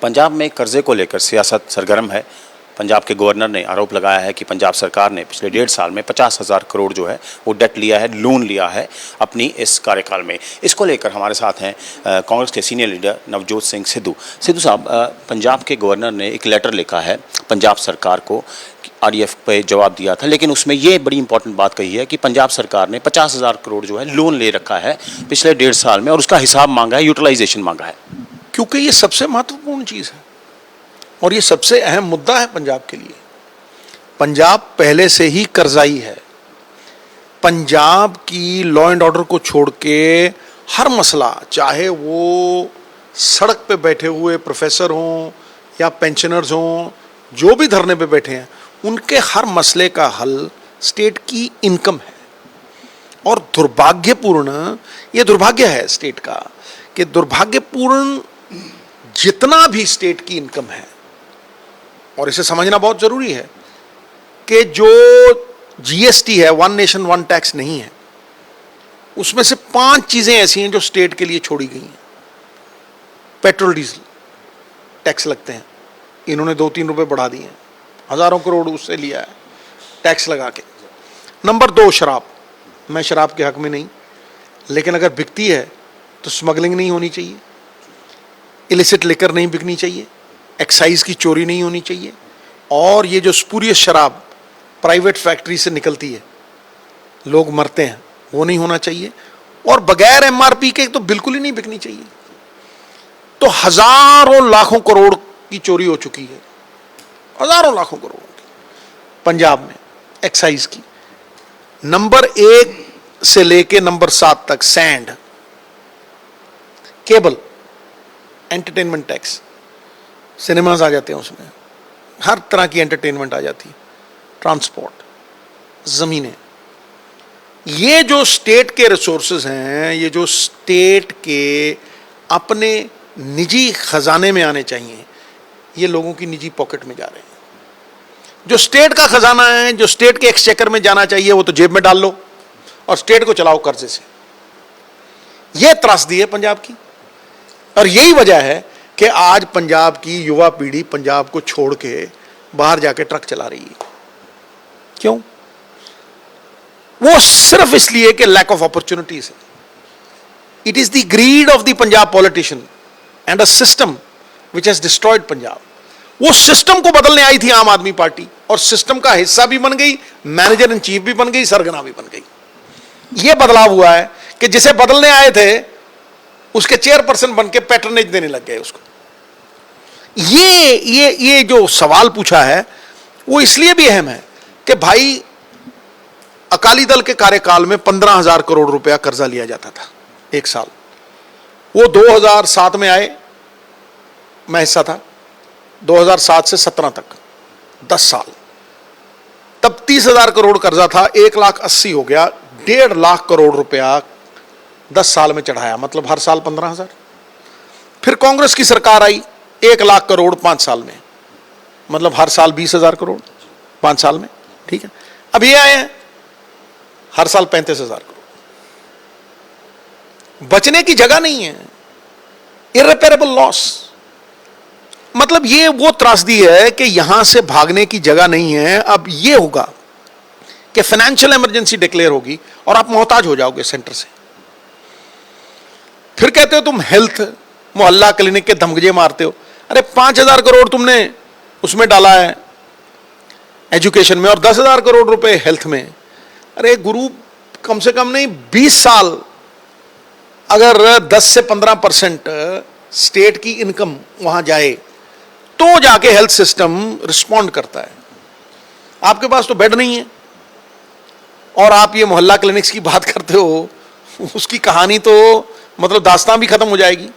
पंजाब में कर्जे को लेकर सियासत सरगर्म है। पंजाब के गवर्नर ने आरोप लगाया है कि पंजाब सरकार ने पिछले 1.5 साल में 50,000 करोड़ जो है वो डेट लिया है, लोन लिया है अपनी इस कार्यकाल में। इसको लेकर हमारे साथ हैं कांग्रेस के सीनियर लीडर नवजोत सिंह सिद्धू। सिद्धू साहब, पंजाब के गवर्नर ने एक लेटर लिखा है पंजाब सरकार को, आरडीएफ पे जवाब दिया था, लेकिन उसमें ये बड़ी इंपॉर्टेंट बात कही है कि पंजाब सरकार ने 50,000 करोड़ जो है लोन ले रखा है पिछले 1.5 साल में और उसका हिसाब मांगा है, यूटिलाइजेशन मांगा है। क्योंकि ये सबसे महत्वपूर्ण चीज़ है और ये सबसे अहम मुद्दा है पंजाब के लिए। पंजाब पहले से ही कर्जाई है। पंजाब की लॉ एंड ऑर्डर को छोड़ के हर मसला, चाहे वो सड़क पे बैठे हुए प्रोफेसर हों या पेंशनर्स हों, जो भी धरने पे बैठे हैं, उनके हर मसले का हल स्टेट की इनकम है। और दुर्भाग्यपूर्ण, ये दुर्भाग्य है स्टेट का कि दुर्भाग्यपूर्ण जितना भी स्टेट की इनकम है, और इसे समझना बहुत जरूरी है कि जो जीएसटी है, वन नेशन वन टैक्स नहीं है, उसमें से 5 चीजें ऐसी हैं जो स्टेट के लिए छोड़ी गई हैं। पेट्रोल डीजल टैक्स लगते हैं, इन्होंने 2-3 रुपए बढ़ा दिए हैं, हजारों करोड़ उससे लिया है टैक्स लगा के। नंबर 2, शराब। मैं शराब के हक में नहीं, लेकिन अगर बिकती है तो स्मगलिंग नहीं होनी चाहिए, इलिसिट लिकर नहीं बिकनी चाहिए, एक्साइज की चोरी नहीं होनी चाहिए, और ये जो स्पूरियस शराब प्राइवेट फैक्ट्री से निकलती है, लोग मरते हैं, वो नहीं होना चाहिए, और बगैर एमआरपी के तो बिल्कुल ही नहीं बिकनी चाहिए। तो हजारों लाखों करोड़ की चोरी हो चुकी है, हजारों लाखों करोड़ की पंजाब में एक्साइज की। नंबर 1 से लेके नंबर 7 तक sand, cable, entertainment tax, cinemas आ जाते हैं उसमें, हर तरह की एंटरटेनमेंट आ जाती है, ट्रांसपोर्ट, जमीनें। ये जो स्टेट के रिसोर्सेज हैं, ये जो स्टेट के अपने निजी खजाने में आने चाहिए, ये लोगों की निजी पॉकेट में जा रहे हैं। जो स्टेट का खजाना है, जो स्टेट के एक्सचेकर में जाना चाहिए, वो तो जेब में डाल लो और स्टेट को चलाओ कर्जे से। यह त्रासदी है पंजाब की, और यही वजह है कि आज पंजाब की युवा पीढ़ी पंजाब को छोड़ के बाहर जाके ट्रक चला रही है। क्यों? वो सिर्फ इसलिए कि लैक ऑफ अपॉर्चुनिटीज है। It is the greed of the Punjab politician and a system which has destroyed Punjab. वो सिस्टम को बदलने आई थी आम आदमी पार्टी, और सिस्टम का हिस्सा भी बन गई, मैनेजर इन चीफ भी बन गई, सरगना भी बन गई। यह बदलाव हुआ है कि जिसे बदलने आए थे उसके चेयरपर्सन बन के पैटर्नेज देने लग गए उसको। ये जो सवाल पूछा है वो इसलिए भी अहम है कि भाई, अकाली दल के कार्यकाल में 15,000 करोड़ रुपया कर्जा लिया जाता था एक साल। वो 2007 में आए, मैं हिस्सा था, 2007 से 17 तक 10 साल, तब 30,000 करोड़ कर्जा था, 1,80,000 हो गया, 1.5 लाख करोड़ रुपया 10 साल में चढ़ाया, मतलब हर साल 15,000। फिर कांग्रेस की सरकार आई, 1 लाख करोड़ 5 साल में, मतलब हर साल 20,000 करोड़ 5 साल में। ठीक है, अब ये आए हैं हर साल 35,000 करोड़। बचने की जगह नहीं है, इररिपेरेबल लॉस। मतलब ये वो त्रासदी है कि यहां से भागने की जगह नहीं है। अब ये होगा कि फाइनेंशियल इमरजेंसी डिक्लेयर होगी और आप मोहताज हो जाओगे सेंटर से। फिर कहते हो तुम हेल्थ, मोहल्ला क्लिनिक के धमगजे मारते हो। अरे 5,000 करोड़ तुमने उसमें डाला है एजुकेशन में और 10,000 करोड़ रुपए हेल्थ में। अरे गुरु, कम से कम नहीं 20 साल अगर 10 से 15% स्टेट की इनकम वहां जाए तो जाके हेल्थ सिस्टम रिस्पॉन्ड करता है। आपके पास तो बेड नहीं है और आप ये मोहल्ला क्लिनिक्स की बात करते हो, उसकी कहानी तो मतलब दास्तान भी खत्म हो जाएगी।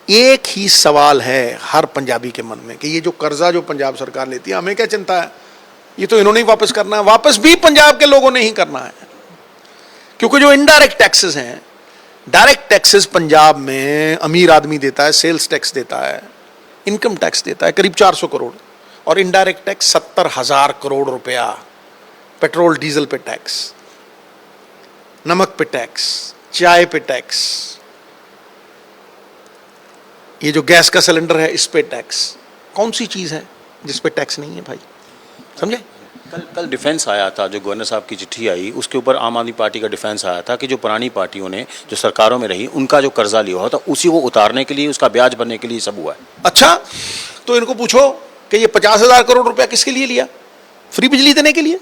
एक ही सवाल है हर पंजाबी के मन में कि ये जो कर्जा जो पंजाब सरकार लेती है, हमें क्या चिंता है, ये तो इन्होंने ही वापस करना है। वापस भी पंजाब के लोगों ने ही करना है, क्योंकि जो इनडायरेक्ट टैक्सेस हैं, डायरेक्ट टैक्सेस पंजाब में अमीर आदमी देता है, सेल्स टैक्स देता है, इनकम टैक्स देता है करीब 400 करोड़, और इनडायरेक्ट टैक्स 70,000 करोड़ रुपया। पेट्रोल डीजल पे टैक्स, नमक पे टैक्स, चाय पे टैक्स, ये जो गैस का सिलेंडर है इस पे टैक्स, कौन सी चीज है जिस पे टैक्स नहीं है भाई? समझे? कल डिफेंस आया था, जो गवर्नर साहब की चिट्ठी आई उसके ऊपर आम आदमी पार्टी का डिफेंस आया था कि जो पुरानी पार्टियों ने जो सरकारों में रही उनका जो कर्जा लिया हुआ था उसी को उतारने के लिए, उसका ब्याज भरने के लिए सब हुआ है। अच्छा, तो इनको पूछो कि ये 50,000 करोड़ रुपया किसके लिए लिया? फ्री बिजली देने के लिए?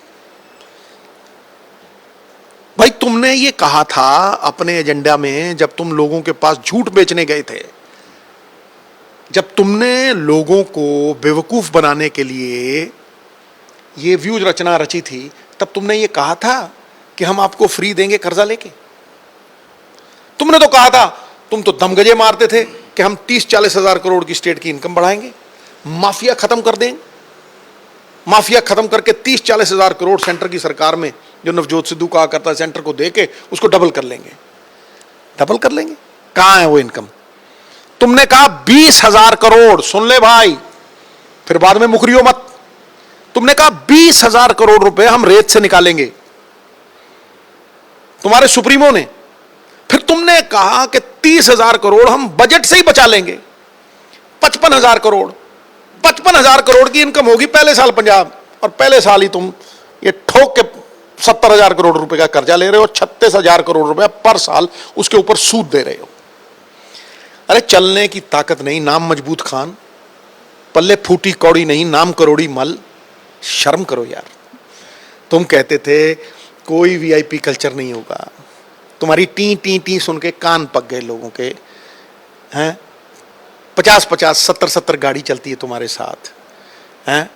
भाई तुमने ये कहा था अपने एजेंडा में जब तुम लोगों के पास झूठ बेचने गए थे, जब तुमने लोगों को बेवकूफ बनाने के लिए ये व्यूज रचना रची थी, तब तुमने ये कहा था कि हम आपको फ्री देंगे कर्जा लेके। तुमने तो कहा था, तुम तो दमगजे मारते थे कि हम 30-40 हजार करोड़ की स्टेट की इनकम बढ़ाएंगे, माफिया खत्म कर देंगे, माफिया खत्म करके 30-40 हजार करोड़ सेंटर की सरकार में, जो नवजोत सिद्धू कहा करता है, सेंटर को देके उसको डबल कर लेंगे। डबल कर लेंगे? कहां है वो इनकम? तुमने कहा 20,000 करोड़, सुन ले भाई, फिर बाद में मुकरियो मत। तुमने कहा 20,000 करोड़ रुपए हम रेत से निकालेंगे, तुम्हारे सुप्रीमो ने। फिर तुमने कहा कि 30,000 करोड़ हम बजट से ही बचा लेंगे, 55,000 करोड़। 55,000 करोड़ की इनकम होगी पहले साल पंजाब, और पहले साल ही तुम ये ठोक के 70,000 करोड़ रुपए का कर्जा ले रहे हो, 36,000 करोड़ रुपए पर साल उसके ऊपर सूद दे रहे हो। अरे चलने की ताकत नहीं, नाम मजबूत खान, पल्ले फूटी कौड़ी नहीं, नाम करोड़ी मल। शर्म करो यार। तुम कहते थे कोई वीआईपी कल्चर नहीं होगा, तुम्हारी टी टी टी सुन के कान पक गए लोगों के। हैं 50-50, 70-70 गाड़ी चलती है तुम्हारे साथ। हैं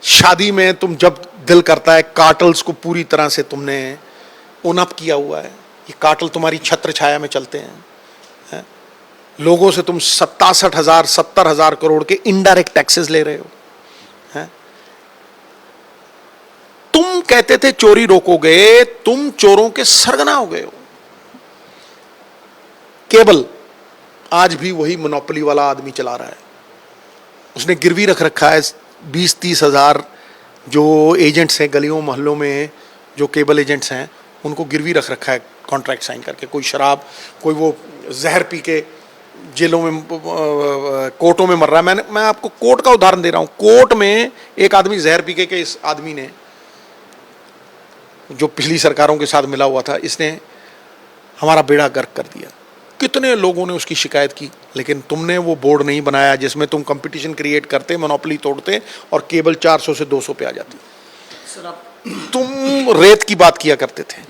शादी में तुम जब दिल करता है, कार्टल्स को पूरी तरह से तुमने ओनअप किया हुआ है। ये कार्टल तुम्हारी छत्र छाया में चलते हैं। लोगों से तुम 67,000 70,000 करोड़ के इनडायरेक्ट टैक्सेस ले रहे हो। हैं तुम कहते थे चोरी रोकोगे, तुम चोरों के सरगना हो गए हो। केबल आज भी वही मोनोपोली वाला आदमी चला रहा है, उसने गिरवी रख रखा है 20-30 हजार जो एजेंट्स हैं गलियों मोहल्लों में, जो केबल एजेंट्स हैं, उनको गिरवी रख रखा है कॉन्ट्रैक्ट साइन करके। कोई शराब, कोई वो जहर पी के जेलों में, कोर्टों में मर रहा है। मैं आपको कोर्ट का उदाहरण दे रहा हूं। कोर्ट में एक आदमी जहर पी के इस आदमी ने, जो पिछली सरकारों के साथ मिला हुआ था, इसने हमारा बेड़ा गर्क कर दिया। कितने लोगों ने उसकी शिकायत की, लेकिन तुमने वो बोर्ड नहीं बनाया जिसमें तुम कंपटीशन क्रिएट करते, मोनोपोली तोड़ते और केबल 400 से 200 पे आ जाती। तुम रेत की बात किया करते थे,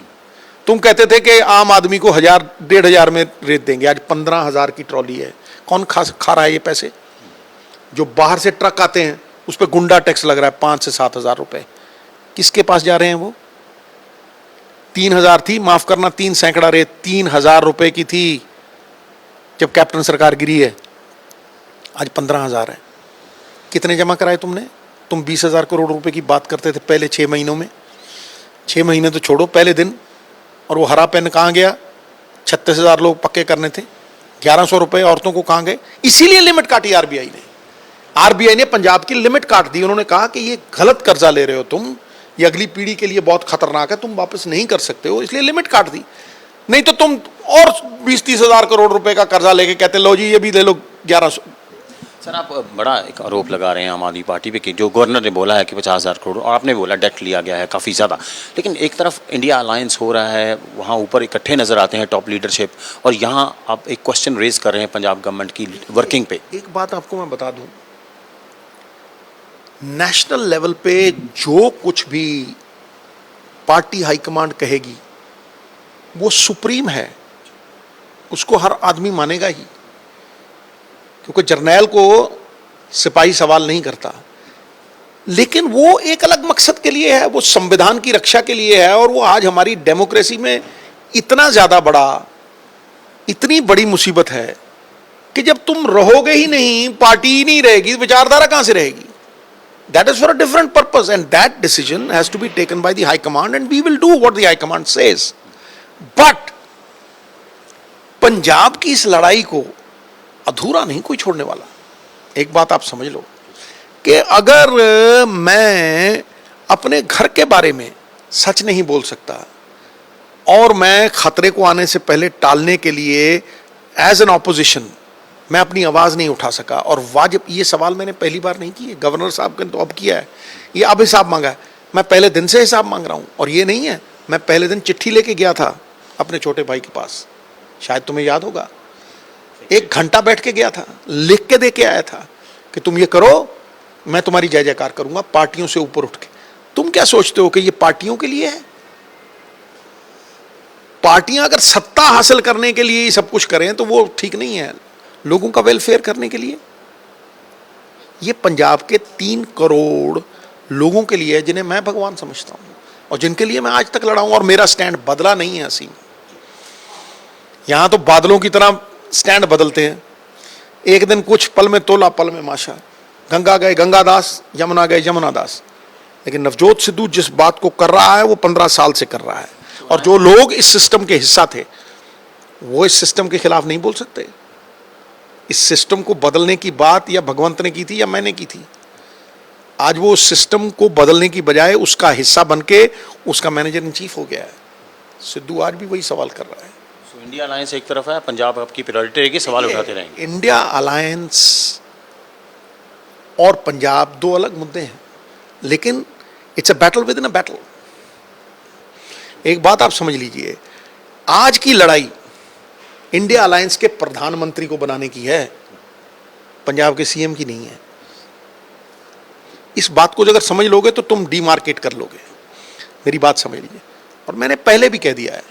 तुम कहते थे कि आम आदमी को 1,000-1,500 में रेत देंगे। आज 15,000 की ट्रॉली है। कौन खा रहा है ये पैसे? जो बाहर से ट्रक आते हैं उस पर गुंडा टैक्स लग रहा है 5 से 7,000 रुपए। किसके पास जा रहे हैं वो? 3,000 थी, माफ करना, 3 सैकड़ा रेत 3,000 रुपए की थी जब कैप्टन सरकार गिरी है। आज 15,000 है। कितने जमा कराए तुमने? तुम 20,000 करोड़ रुपए की बात करते थे पहले 6 महीनों में। 6 महीने तो छोड़ो, पहले दिन। और वो हरा पेन कहाँ गया? 36,000 लोग पक्के करने थे, 1,100 रुपए औरतों को कहाँ गए? इसीलिए लिमिट काटी आरबीआई ने। आरबीआई ने पंजाब की लिमिट काट दी। उन्होंने कहा कि ये गलत कर्जा ले रहे हो तुम, ये अगली पीढ़ी के लिए बहुत खतरनाक है, तुम वापस नहीं कर सकते हो, इसलिए लिमिट काट दी। नहीं तो तुम और 20-30 हजार करोड़ रुपए का कर्जा लेके कहते लो जी ये भी ले लो 1,100। सर आप बड़ा एक आरोप लगा रहे हैं आम आदमी पार्टी पे कि जो गवर्नर ने बोला है कि 50,000 करोड़, और आपने बोला डेट लिया गया है काफ़ी ज़्यादा, लेकिन एक तरफ इंडिया अलायंस हो रहा है, वहाँ ऊपर इकट्ठे नज़र आते हैं टॉप लीडरशिप, और यहाँ आप एक क्वेश्चन रेज कर रहे हैं पंजाब गवर्नमेंट की वर्किंग पे। एक बात आपको मैं बता दूं, नेशनल लेवल पे जो कुछ भी पार्टी हाईकमांड कहेगी वो सुप्रीम है, उसको हर आदमी मानेगा ही, क्योंकि जर्नैल को सिपाही सवाल नहीं करता। लेकिन वो एक अलग मकसद के लिए है, वो संविधान की रक्षा के लिए है, और वो आज हमारी डेमोक्रेसी में इतना ज्यादा बड़ा, इतनी बड़ी मुसीबत है कि जब तुम रहोगे ही नहीं, पार्टी ही नहीं रहेगी, विचारधारा कहां से रहेगी? That is for a different purpose, and that decision has to be taken by the High Command, and we will do what the High Command says. But Punjab की इस लड़ाई को अधूरा नहीं कोई छोड़ने वाला। एक बात आप समझ लो कि अगर मैं अपने घर के बारे में सच नहीं बोल सकता, और मैं खतरे को आने से पहले टालने के लिए एज एन ऑपोजिशन मैं अपनी आवाज़ नहीं उठा सका। और वाजिब, ये सवाल मैंने पहली बार नहीं किए, गवर्नर साहब ने तो अब किया है, ये अब हिसाब मांगा है। मैं पहले दिन से हिसाब मांग रहा हूँ, और ये नहीं है मैं पहले दिन चिट्ठी लेके गया था अपने छोटे भाई के पास, शायद तुम्हें याद होगा, 1 घंटा बैठ के गया था, लिख के दे के आया था कि तुम ये करो, मैं तुम्हारी जय जयकार करूंगा पार्टियों से ऊपर उठ के। तुम क्या सोचते हो कि ये पार्टियों के लिए है? पार्टियां अगर सत्ता हासिल करने के लिए सब कुछ करें तो वो ठीक नहीं है, लोगों का वेलफेयर करने के लिए। ये पंजाब के 3 करोड़ लोगों के लिए है, जिन्हें मैं भगवान समझता हूं और जिनके लिए मैं आज तक लड़ा हूं, और मेरा स्टैंड बदला नहीं है असीम। यहां तो बादलों की तरह स्टैंड बदलते हैं, एक दिन कुछ, पल में तोला पल में माशा। गंगा गए गंगादास, यमुना गए यमुनादास। लेकिन नवजोत सिद्धू जिस बात को कर रहा है वो 15 साल से कर रहा है, और जो लोग इस सिस्टम के हिस्सा थे वो इस सिस्टम के खिलाफ नहीं बोल सकते। इस सिस्टम को बदलने की बात या भगवंत ने की थी या मैंने की थी। आज वो उस सिस्टम को बदलने की बजाय उसका हिस्सा बन के उसका मैनेजर इन चीफ हो गया है। सिद्धू आज भी वही सवाल कर रहा है। इंडिया अलायंस एक तरफ है, पंजाब आपकी प्रायोरिटी रहेगी, सवाल उठाते रहेंगे। इंडिया अलायंस और पंजाब 2 अलग मुद्दे हैं, लेकिन it's a battle with in a battle. एक बात आप समझ लीजिए, आज की लड़ाई इंडिया अलायंस के प्रधानमंत्री को बनाने की है, पंजाब के सीएम की नहीं है। इस बात को अगर समझ लोगे तो तुम डीमार्केट कर लोगे। मेरी बात समझ लीजिए, और मैंने पहले भी कह दिया है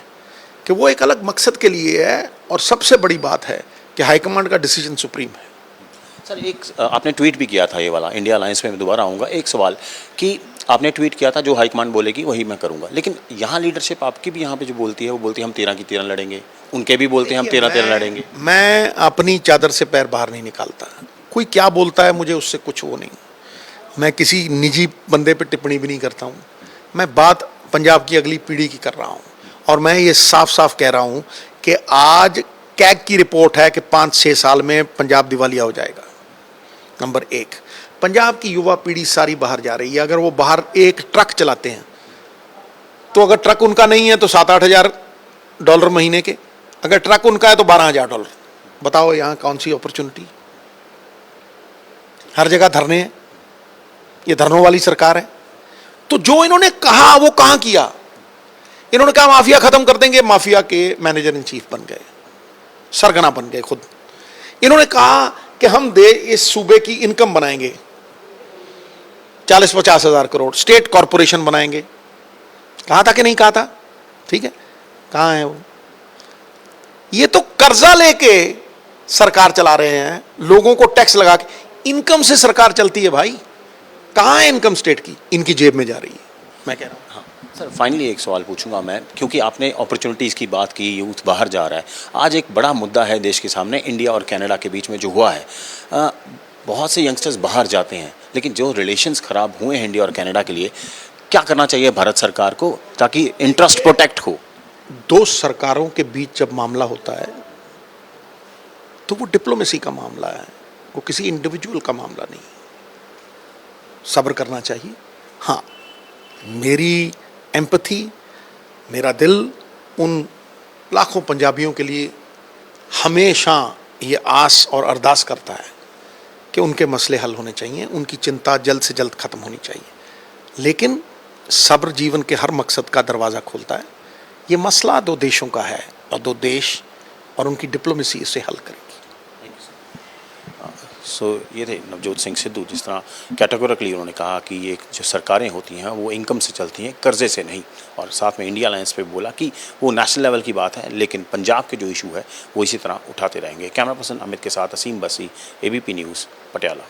कि वो एक अलग मकसद के लिए है, और सबसे बड़ी बात है कि हाईकमांड का डिसीजन सुप्रीम है। सर, एक आपने ट्वीट भी किया था ये वाला, इंडिया अलायंस में मैं दोबारा आऊँगा। एक सवाल कि आपने ट्वीट किया था जो हाईकमांड बोलेगी वही मैं करूँगा, लेकिन यहाँ लीडरशिप आपकी भी यहाँ पे जो बोलती है वो बोलती है हम 13 की 13 लड़ेंगे, उनके भी बोलते हैं हम 13 लड़ेंगे। मैं अपनी चादर से पैर बाहर नहीं निकालता, कोई क्या बोलता है मुझे उससे कुछ वो नहीं। मैं किसी निजी बंदे पे टिप्पणी भी नहीं करता हूँ, मैं बात पंजाब की अगली पीढ़ी की कर रहा हूँ। और मैं ये साफ साफ कह रहा हूँ कि आज कैग की रिपोर्ट है कि 5-6 साल में पंजाब दिवालिया हो जाएगा। नंबर 1, पंजाब की युवा पीढ़ी सारी बाहर जा रही है। अगर वो बाहर एक ट्रक चलाते हैं तो अगर ट्रक उनका नहीं है तो $7-8 महीने के, अगर ट्रक उनका है तो $12,000। बताओ यहाँ कौन सी अपॉर्चुनिटी? हर जगह धरने हैं, ये धरनों वाली सरकार है। तो जो इन्होंने कहा वो कहां किया? इन्होंने कहा माफिया खत्म कर देंगे, माफिया के मैनेजर इन चीफ बन गए, सरगना बन गए खुद। इन्होंने कहा कि हम इस सूबे की इनकम बनाएंगे 40-50 हजार करोड़, स्टेट कॉरपोरेशन बनाएंगे। कहा था कि नहीं कहा था? ठीक है, कहां है वो? ये तो कर्जा लेके सरकार चला रहे हैं, लोगों को टैक्स लगा के। इनकम से सरकार चलती है भाई, कहां है इनकम स्टेट की? इनकी जेब में जा रही है, मैं कह रहा हूं। हाँ सर, फाइनली एक सवाल पूछूंगा मैं, क्योंकि आपने अपॉर्चुनिटीज़ की बात की, यूथ बाहर जा रहा है। आज एक बड़ा मुद्दा है देश के सामने, इंडिया और कनाडा के बीच में जो हुआ है। बहुत से यंगस्टर्स बाहर जाते हैं, लेकिन जो रिलेशंस ख़राब हुए हैं इंडिया और कनाडा के लिए, क्या करना चाहिए भारत सरकार को ताकि इंटरेस्ट प्रोटेक्ट हो? 2 सरकारों के बीच जब मामला होता है तो वो डिप्लोमेसी का मामला है, वो किसी इंडिविजुअल का मामला नहीं। सब्र करना चाहिए। हाँ, मेरी एम्पैथी, मेरा दिल उन लाखों पंजाबियों के लिए हमेशा ये आस और अरदास करता है कि उनके मसले हल होने चाहिए, उनकी चिंता जल्द से जल्द खत्म होनी चाहिए। लेकिन सब्र जीवन के हर मकसद का दरवाज़ा खोलता है। ये मसला 2 देशों का है, और 2 देश और उनकी डिप्लोमेसी इसे हल करेगी। सो ये थे नवजोत सिंह सिद्धू, जिस तरह कैटेगोरिकली उन्होंने कहा कि ये जो सरकारें होती हैं वो इनकम से चलती हैं, कर्जे से नहीं। और साथ में इंडिया अलायंस पे बोला कि वो नेशनल लेवल की बात है, लेकिन पंजाब के जो इशू है वो इसी तरह उठाते रहेंगे। कैमरा पर्सन अमित के साथ असीम बसी, ABP न्यूज़, पटियाला।